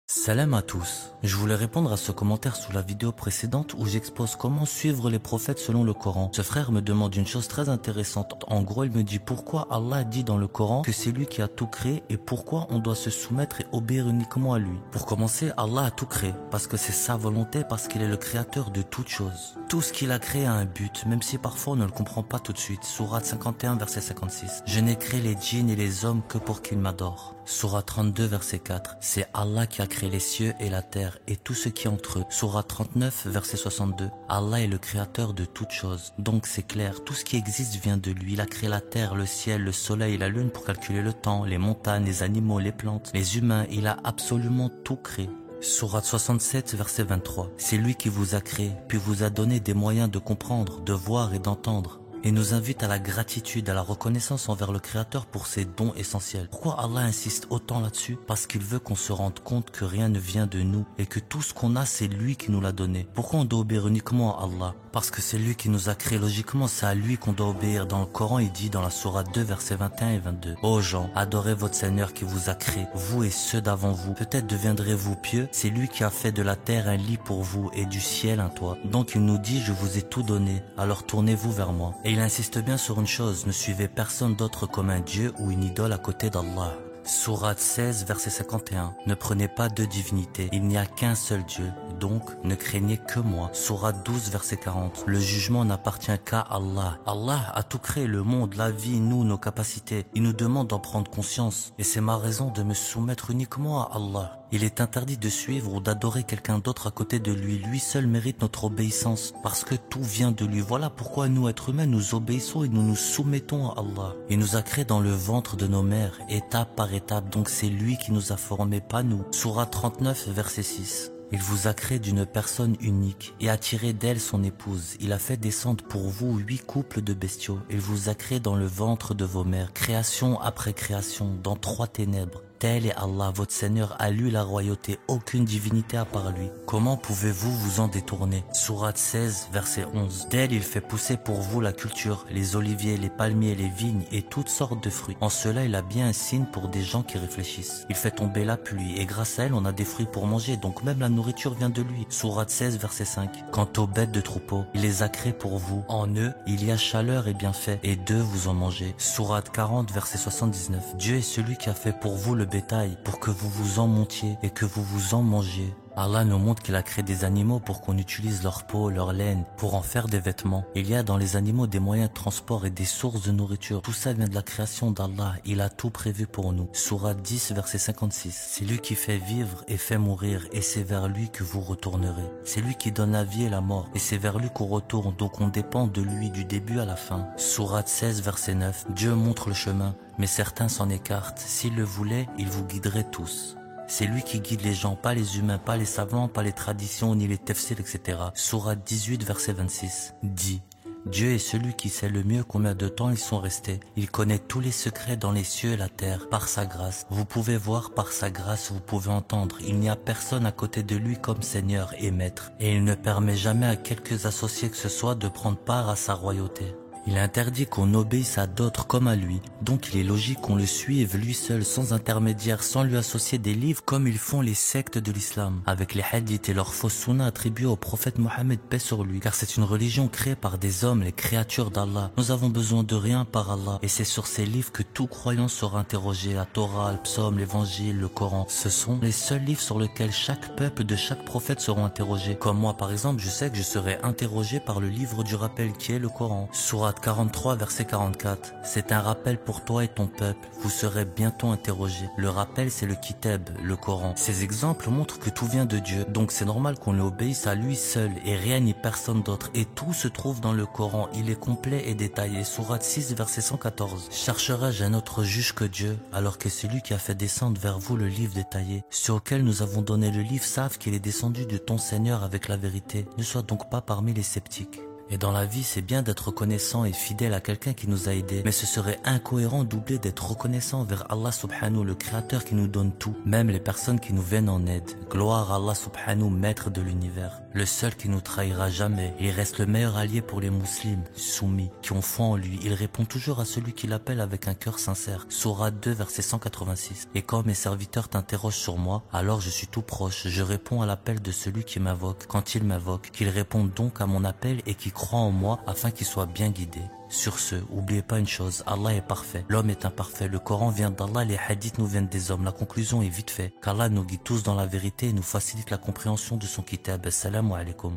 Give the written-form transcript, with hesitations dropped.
Salam à tous. Je voulais répondre à ce commentaire sous la vidéo précédente où j'expose comment suivre les prophètes selon le Coran. Ce frère me demande une chose très intéressante. En gros, il me dit pourquoi Allah dit dans le Coran que c'est lui qui a tout créé et pourquoi on doit se soumettre et obéir uniquement à lui. Pour commencer, Allah a tout créé parce que c'est sa volonté, parce qu'il est le créateur de toutes choses. Tout ce qu'il a créé a un but, même si parfois on ne le comprend pas tout de suite. Sourate 51, verset 56. Je n'ai créé les djinns et les hommes que pour qu'ils m'adorent. Sourate 32, verset 4. C'est Allah qui a créé les cieux et la terre et tout ce qui est entre eux. Sourate 39, verset 62. Allah est le créateur de toutes choses. Donc c'est clair, tout ce qui existe vient de lui. Il a créé la terre, le ciel, le soleil et la lune pour calculer le temps, les montagnes, les animaux, les plantes, les humains. Il a absolument tout créé. Sourate 67, verset 23. C'est lui qui vous a créé, puis vous a donné des moyens de comprendre, de voir et d'entendre. Et nous invite à la gratitude, à la reconnaissance envers le Créateur pour ses dons essentiels. Pourquoi Allah insiste autant là-dessus? Parce qu'il veut qu'on se rende compte que rien ne vient de nous et que tout ce qu'on a, c'est lui qui nous l'a donné. Pourquoi on doit obéir uniquement à Allah? Parce que c'est lui qui nous a créé. Logiquement, c'est à lui qu'on doit obéir. Dans le Coran, il dit dans la sourate 2, versets 21 et 22. Ô gens, adorez votre Seigneur qui vous a créé, vous et ceux d'avant vous. Peut-être deviendrez-vous pieux. C'est lui qui a fait de la terre un lit pour vous et du ciel un toit. Donc il nous dit, je vous ai tout donné, alors tournez-vous vers moi. Et il insiste bien sur une chose, ne suivez personne d'autre comme un Dieu ou une idole à côté d'Allah. Sourate 16, verset 51. Ne prenez pas de divinité, il n'y a qu'un seul Dieu, donc ne craignez que moi. Sourate 12, verset 40. Le jugement n'appartient qu'à Allah. Allah a tout créé, le monde, la vie, nous, nos capacités. Il nous demande d'en prendre conscience. Et c'est ma raison de me soumettre uniquement à Allah. Il est interdit de suivre ou d'adorer quelqu'un d'autre à côté de lui. Lui seul mérite notre obéissance parce que tout vient de lui. Voilà pourquoi nous, êtres humains, nous obéissons et nous nous soumettons à Allah. Il nous a créés dans le ventre de nos mères, étape par étape. Donc c'est lui qui nous a formés, pas nous. Sourate 39, verset 6. Il vous a créé d'une personne unique et a tiré d'elle son épouse. Il a fait descendre pour vous 8 couples de bestiaux. Il vous a créé dans le ventre de vos mères, création après création, dans 3 ténèbres. Tel est Allah, votre Seigneur, à lui la royauté, aucune divinité à part lui. Comment pouvez-vous vous en détourner? Sourate 16, verset 11. D'elle, il fait pousser pour vous la culture, les oliviers, les palmiers, les vignes et toutes sortes de fruits. En cela, il a bien un signe pour des gens qui réfléchissent. Il fait tomber la pluie et grâce à elle, on a des fruits pour manger, donc même la nourriture vient de lui. Sourate 16, verset 5. Quant aux bêtes de troupeau, il les a créées pour vous. En eux, il y a chaleur et bienfait, et d'eux vous en mangez. Sourate 40, verset 79. Dieu est celui qui a fait pour vous le bétail pour que vous vous en montiez et que vous vous en mangiez. Allah nous montre qu'il a créé des animaux pour qu'on utilise leur peau, leur laine, pour en faire des vêtements. Il y a dans les animaux des moyens de transport et des sources de nourriture. Tout ça vient de la création d'Allah. Il a tout prévu pour nous. Sourate 10, verset 56. C'est lui qui fait vivre et fait mourir et c'est vers lui que vous retournerez. C'est lui qui donne la vie et la mort et c'est vers lui qu'on retourne. Donc on dépend de lui du début à la fin. Sourate 16, verset 9. Dieu montre le chemin, mais certains s'en écartent. S'il le voulait, il vous guiderait tous. C'est lui qui guide les gens, pas les humains, pas les savants, pas les traditions, ni les tafsirs, etc. Sourate 18, verset 26. Dit, Dieu est celui qui sait le mieux combien de temps ils sont restés. Il connaît tous les secrets dans les cieux et la terre, par sa grâce. Vous pouvez voir par sa grâce, vous pouvez entendre. Il n'y a personne à côté de lui comme Seigneur et Maître. Et il ne permet jamais à quelques associés que ce soit de prendre part à sa royauté. Il interdit qu'on obéisse à d'autres comme à lui, donc il est logique qu'on le suive lui seul, sans intermédiaire, sans lui associer des livres comme ils font les sectes de l'islam, avec les hadiths et leurs fausses sunnas attribués au prophète Mohammed, paix sur lui, car c'est une religion créée par des hommes, les créatures d'Allah. Nous avons besoin de rien par Allah, et c'est sur ces livres que tout croyant sera interrogé, la Torah, le psaume, l'évangile, le Coran. Ce sont les seuls livres sur lesquels chaque peuple de chaque prophète seront interrogés. Comme moi par exemple, je sais que je serai interrogé par le livre du rappel qui est le Coran. Sourate 43, verset 44. C'est un rappel pour toi et ton peuple. Vous serez bientôt interrogés. Le rappel, c'est le Kitab, le Coran. Ces exemples montrent que tout vient de Dieu. Donc c'est normal qu'on obéisse à lui seul et rien ni personne d'autre. Et tout se trouve dans le Coran. Il est complet et détaillé. Sourate 6, verset 114. Chercherai-je un autre juge que Dieu, alors que celui qui a fait descendre vers vous le livre détaillé, ceux auxquels nous avons donné le livre savent qu'il est descendu de ton Seigneur avec la vérité. Ne sois donc pas parmi les sceptiques. Et dans la vie, c'est bien d'être reconnaissant et fidèle à quelqu'un qui nous a aidés. Mais ce serait incohérent d'oublier d'être reconnaissant vers Allah subhanahu, le créateur qui nous donne tout. Même les personnes qui nous viennent en aide. Gloire à Allah subhanahu, maître de l'univers. Le seul qui nous trahira jamais. Il reste le meilleur allié pour les musulmans, soumis, qui ont foi en lui. Il répond toujours à celui qui l'appelle avec un cœur sincère. Sourate 2, verset 186. Et quand mes serviteurs t'interrogent sur moi, alors je suis tout proche. Je réponds à l'appel de celui qui m'invoque. Quand il m'invoque, qu'il réponde donc à mon appel et qu'il croit en moi afin qu'il soit bien guidé. Sur ce, oubliez pas une chose, Allah est parfait, l'homme est imparfait, le Coran vient d'Allah, les hadiths nous viennent des hommes. La conclusion est vite faite, qu'Allah nous guide tous dans la vérité et nous facilite la compréhension de son kitab. Assalamu alaikum.